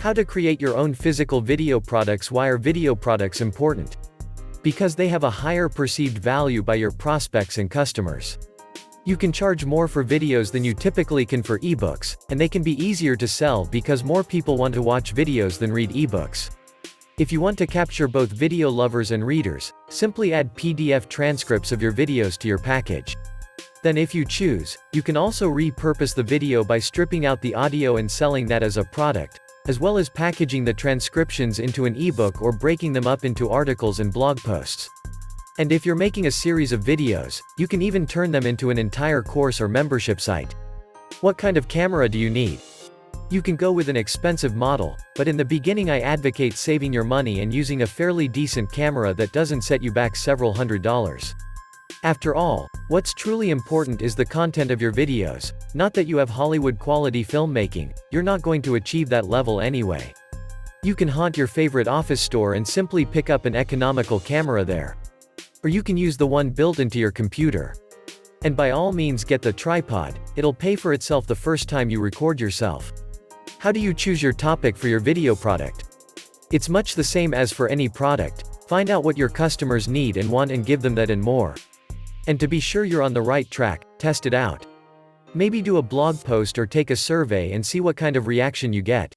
How to create your own physical video products. Why are video products important? Because they have a higher perceived value by your prospects and customers. You can charge more for videos than you typically can for ebooks, and they can be easier to sell because more people want to watch videos than read ebooks. If you want to capture both video lovers and readers, simply add PDF transcripts of your videos to your package. Then if you choose, you can also repurpose the video by stripping out the audio and selling that as a product, as well as packaging the transcriptions into an ebook or breaking them up into articles and blog posts. And if you're making a series of videos, you can even turn them into an entire course or membership site. What kind of camera do you need? You can go with an expensive model, but in the beginning I advocate saving your money and using a fairly decent camera that doesn't set you back several $100s. After all, what's truly important is the content of your videos, not that you have Hollywood quality filmmaking. You're not going to achieve that level anyway. You can haunt your favorite office store and simply pick up an economical camera there. Or you can use the one built into your computer. And by all means get the tripod, it'll pay for itself the first time you record yourself. How do you choose your topic for your video product? It's much the same as for any product. Find out what your customers need and want and give them that and more. And to be sure you're on the right track, test it out. Maybe do a blog post or take a survey and see what kind of reaction you get.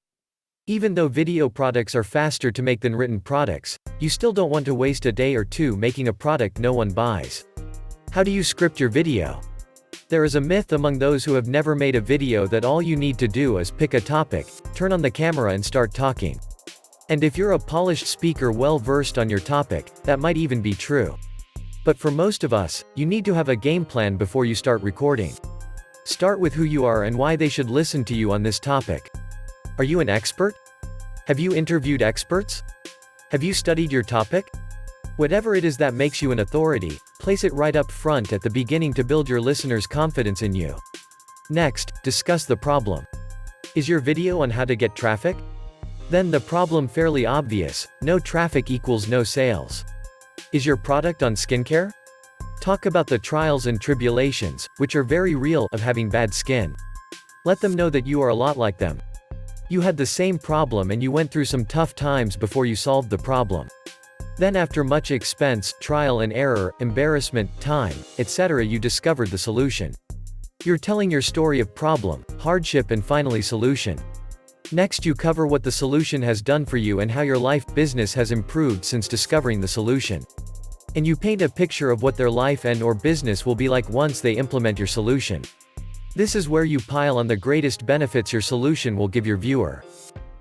Even though video products are faster to make than written products, you still don't want to waste a day or two making a product no one buys. How do you script your video? There is a myth among those who have never made a video that all you need to do is pick a topic, turn on the camera and start talking. And if you're a polished speaker well versed on your topic, that might even be true. But for most of us, you need to have a game plan before you start recording. Start with who you are and why they should listen to you on this topic. Are you an expert? Have you interviewed experts? Have you studied your topic? Whatever it is that makes you an authority, place it right up front at the beginning to build your listeners' confidence in you. Next, discuss the problem. Is your video on how to get traffic? Then the problem fairly obvious: no traffic equals no sales. Is your product on skincare? Talk about the trials and tribulations, which are very real, of having bad skin. Let them know that you are a lot like them. You had the same problem and you went through some tough times before you solved the problem. Then after much expense, trial and error, embarrassment, time, etc., you discovered the solution. You're telling your story of problem, hardship and finally solution. Next you cover what the solution has done for you and how your life, business has improved since discovering the solution. And you paint a picture of what their life and/or business will be like once they implement your solution. This is where you pile on the greatest benefits your solution will give your viewer.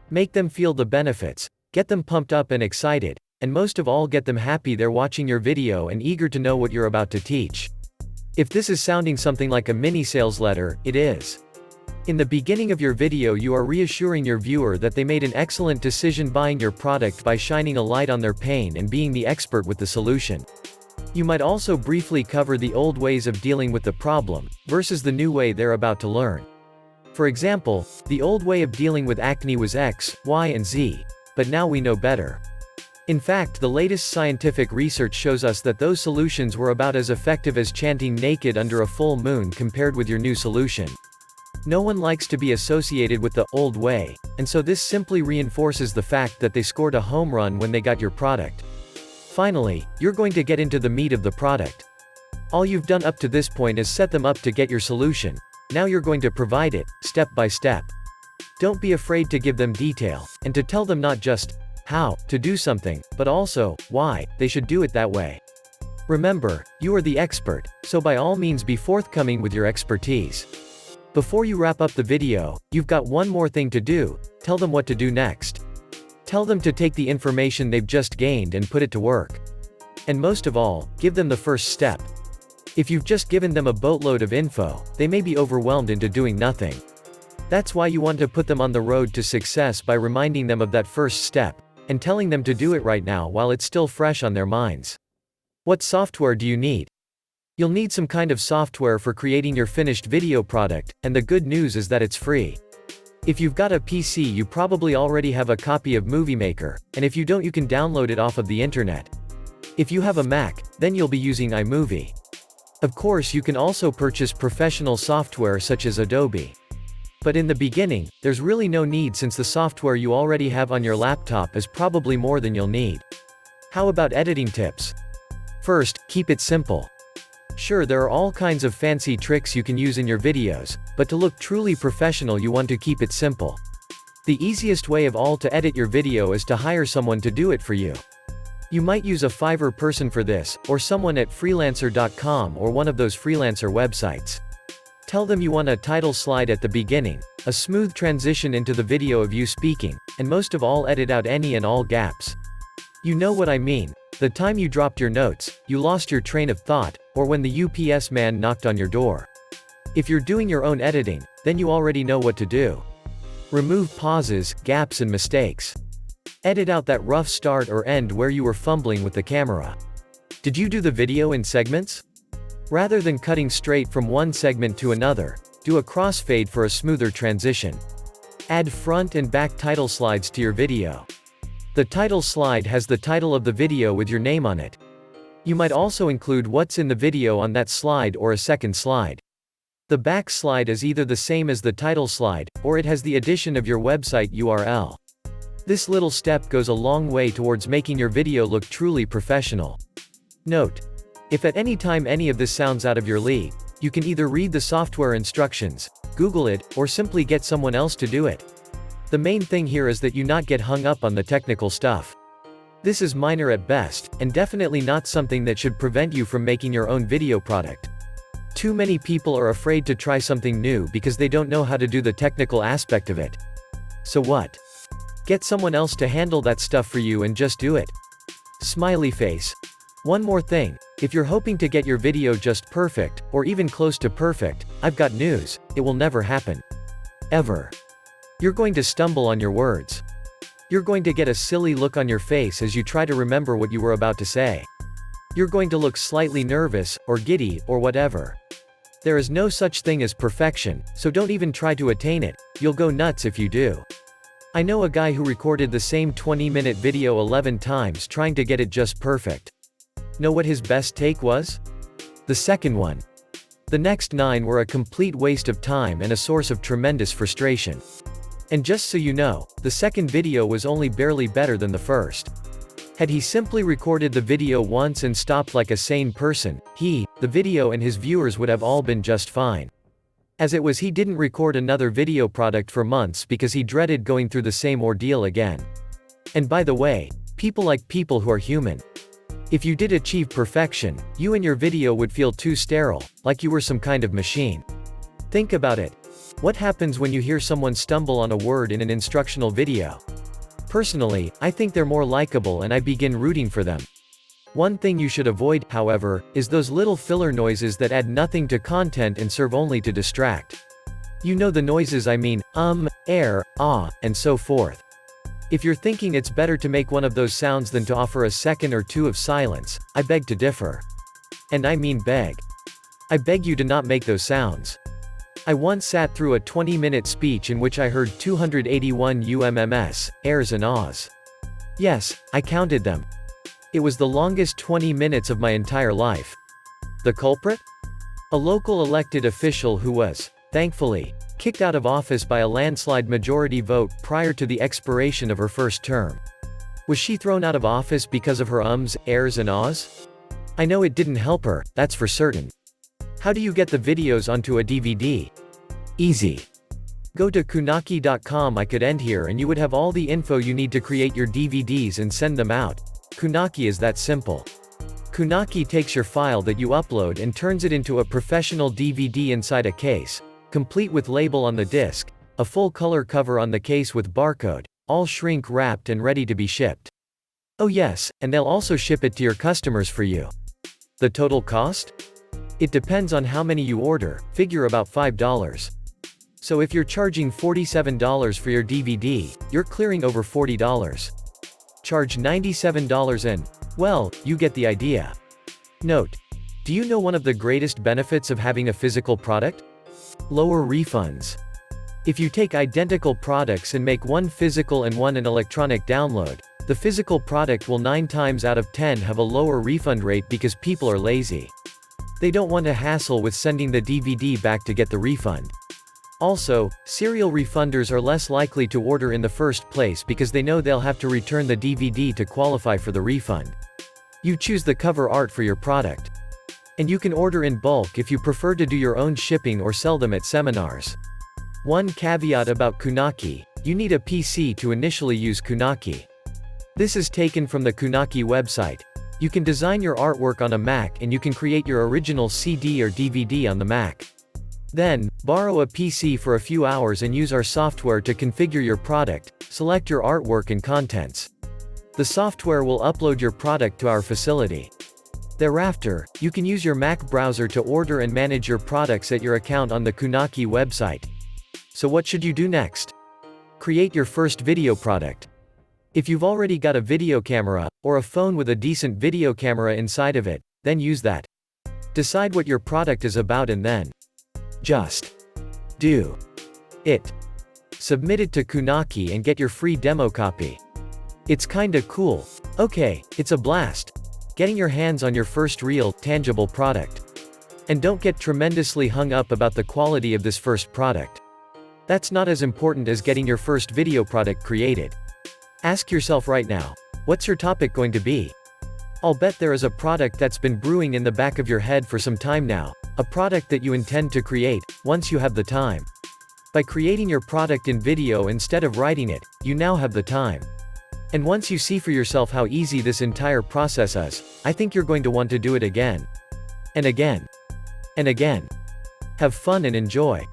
Make them feel the benefits, get them pumped up and excited, and most of all get them happy they're watching your video and eager to know what you're about to teach. If this is sounding something like a mini sales letter, it is. In the beginning of your video you are reassuring your viewer that they made an excellent decision buying your product by shining a light on their pain and being the expert with the solution. You might also briefly cover the old ways of dealing with the problem, versus the new way they're about to learn. For example, the old way of dealing with acne was X, Y and Z. But now we know better. In fact, the latest scientific research shows us that those solutions were about as effective as chanting naked under a full moon compared with your new solution. No one likes to be associated with the old way, and so this simply reinforces the fact that they scored a home run when they got your product. Finally, you're going to get into the meat of the product. All you've done up to this point is set them up to get your solution. Now you're going to provide it, step by step. Don't be afraid to give them detail, and to tell them not just how to do something, but also why they should do it that way. Remember, you are the expert, so by all means be forthcoming with your expertise. Before you wrap up the video, you've got one more thing to do: tell them what to do next. Tell them to take the information they've just gained and put it to work. And most of all, give them the first step. If you've just given them a boatload of info, they may be overwhelmed into doing nothing. That's why you want to put them on the road to success by reminding them of that first step, and telling them to do it right now while it's still fresh on their minds. What software do you need? You'll need some kind of software for creating your finished video product, and the good news is that it's free. If you've got a PC you probably already have a copy of Movie Maker, and if you don't you can download it off of the internet. If you have a Mac, then you'll be using iMovie. Of course you can also purchase professional software such as Adobe. But in the beginning, there's really no need since the software you already have on your laptop is probably more than you'll need. How about editing tips? First, keep it simple. Sure, there are all kinds of fancy tricks you can use in your videos, but to look truly professional you want to keep it simple. The easiest way of all to edit your video is to hire someone to do it for you. You might use a Fiverr person for this, or someone at freelancer.com or one of those freelancer websites. Tell them you want a title slide at the beginning, a smooth transition into the video of you speaking, and most of all edit out any and all gaps. You know what I mean, the time you dropped your notes, you lost your train of thought, or when the UPS man knocked on your door. If you're doing your own editing, then you already know what to do. Remove pauses, gaps and mistakes. Edit out that rough start or end where you were fumbling with the camera. Did you do the video in segments? Rather than cutting straight from one segment to another, do a crossfade for a smoother transition. Add front and back title slides to your video. The title slide has the title of the video with your name on it. You might also include what's in the video on that slide or a second slide. The back slide is either the same as the title slide, or it has the addition of your website URL. This little step goes a long way towards making your video look truly professional. Note: if at any time any of this sounds out of your league, you can either read the software instructions, Google it, or simply get someone else to do it. The main thing here is that you not get hung up on the technical stuff. This is minor at best, and definitely not something that should prevent you from making your own video product. Too many people are afraid to try something new because they don't know how to do the technical aspect of it. So what? Get someone else to handle that stuff for you and just do it. Smiley face. One more thing, if you're hoping to get your video just perfect, or even close to perfect, I've got news: it will never happen. Ever. You're going to stumble on your words. You're going to get a silly look on your face as you try to remember what you were about to say. You're going to look slightly nervous, or giddy, or whatever. There is no such thing as perfection, so don't even try to attain it, you'll go nuts if you do. I know a guy who recorded the same 20-minute video 11 times trying to get it just perfect. Know what his best take was? The second one. The next 9 were a complete waste of time and a source of tremendous frustration. And just so you know, the second video was only barely better than the first. Had he simply recorded the video once and stopped like a sane person, the video and his viewers would have all been just fine. As it was, he didn't record another video product for months because he dreaded going through the same ordeal again. And by the way, people like people who are human. If you did achieve perfection, you and your video would feel too sterile, like you were some kind of machine. Think about it. What happens when you hear someone stumble on a word in an instructional video? Personally, I think they're more likable and I begin rooting for them. One thing you should avoid, however, is those little filler noises that add nothing to content and serve only to distract. You know the noises I mean: ah, and so forth. If you're thinking it's better to make one of those sounds than to offer a second or two of silence, I beg to differ. And I mean beg. I beg you to not make those sounds. I once sat through a 20-minute speech in which I heard 281 ums, and ahs. Yes, I counted them. It was the longest 20 minutes of my entire life. The culprit? A local elected official who was, thankfully, kicked out of office by a landslide majority vote prior to the expiration of her first term. Was she thrown out of office because of her ums, and ahs? I know it didn't help her, that's for certain. How do you get the videos onto a DVD? Easy. Go to Kunaki.com. I could end here and you would have all the info you need to create your DVDs and send them out. Kunaki is that simple. Kunaki takes your file that you upload and turns it into a professional DVD inside a case, complete with label on the disc, a full color cover on the case with barcode, all shrink wrapped and ready to be shipped. Oh yes, and they'll also ship it to your customers for you. The total cost? It depends on how many you order, figure about $5. So if you're charging $47 for your DVD, you're clearing over $40. Charge $97 and, well, you get the idea. Note: do you know one of the greatest benefits of having a physical product? Lower refunds. If you take identical products and make one physical and one an electronic download, the physical product will 9 times out of 10 have a lower refund rate because people are lazy. They don't want to hassle with sending the DVD back to get the refund. Also, serial refunders are less likely to order in the first place because they know they'll have to return the DVD to qualify for the refund. You choose the cover art for your product. And you can order in bulk if you prefer to do your own shipping or sell them at seminars. One caveat about Kunaki: you need a PC to initially use Kunaki. This is taken from the Kunaki website. You can design your artwork on a Mac and you can create your original CD or DVD on the Mac. Then, borrow a PC for a few hours and use our software to configure your product, select your artwork and contents. The software will upload your product to our facility. Thereafter, you can use your Mac browser to order and manage your products at your account on the Kunaki website. So what should you do next? Create your first video product. If you've already got a video camera, or a phone with a decent video camera inside of it, then use that. Decide what your product is about and then just do it. Submit it to Kunaki and get your free demo copy. It's kinda cool. Okay, it's a blast getting your hands on your first real, tangible product. And don't get tremendously hung up about the quality of this first product. That's not as important as getting your first video product created. Ask yourself right now, what's your topic going to be? I'll bet there is a product that's been brewing in the back of your head for some time now, a product that you intend to create, once you have the time. By creating your product in video instead of writing it, you now have the time. And once you see for yourself how easy this entire process is, I think you're going to want to do it again. And again. And again. Have fun and enjoy.